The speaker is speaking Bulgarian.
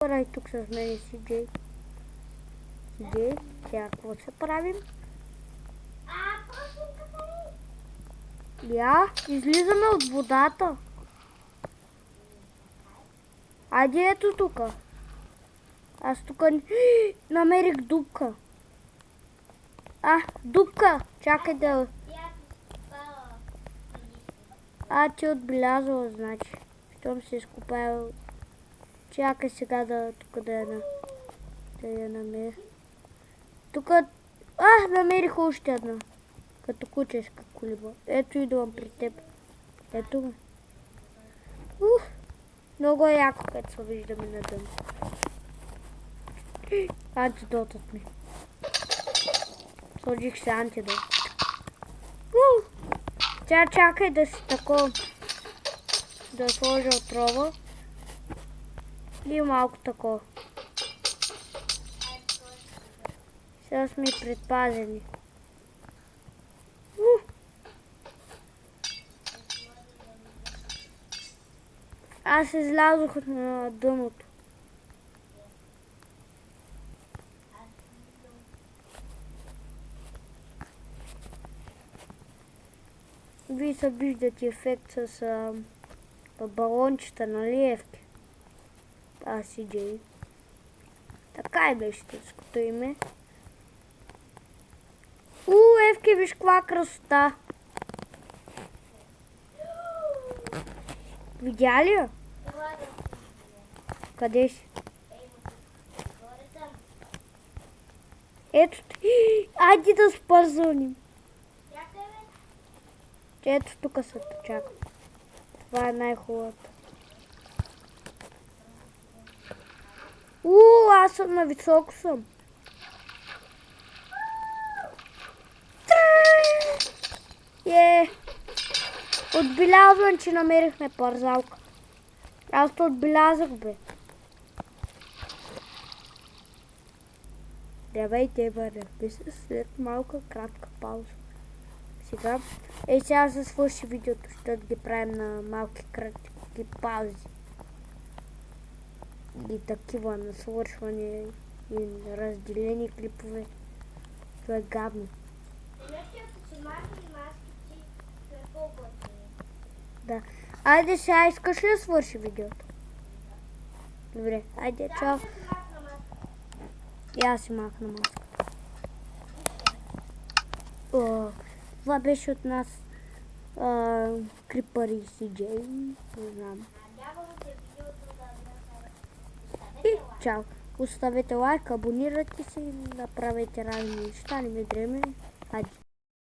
Пърай тук с мен си Джей. Джей, сега какво ще правим? Я, излизаме от водата. Айде ето тук. Аз тук намерих дупка. Дупка! Чакай да... ти отбелязала, значи. Щом си изкопаял. Чакай сега да я намеря. Тук... намерих още една. Като кучешка колиба. Ето идвам при теб. Ето ме. Много е яко, като се виждаме на дъно. Антидотът ми. Сложих се антидот. Сега чакай да си такова. Да сложа отрова. И малко такова. Сега сме предпазени. Аз излязох на дъното. Вие се виждате ефект с балончета, нали, Евки? Си Джей. Така и беше тъското име. Евки, виж каква красота! Видя ли я? Къде си? Ето, айде да спързоним. Ето тук се чакам. Това е най-хубавото. Аз съм нависоко съм. Отбелязвам, че намерихме парзалка. Аз то отбелязах, бе. Давайте, бъде. След малка кратка пауза. Сега се свърши видеото, ще ги правим на малки кратки паузи. И такива на свършване и разделени клипове. Това е гадно. Да. Айде сега, искаш ли да свърши видеото? Добре, айде, чао. И аз си махна маска. Това беше от нас Крипър и Си Джей. Не знам. И чао. Оставете лайк, абонирайте се, направете разни неща, не ме дреме. Айде.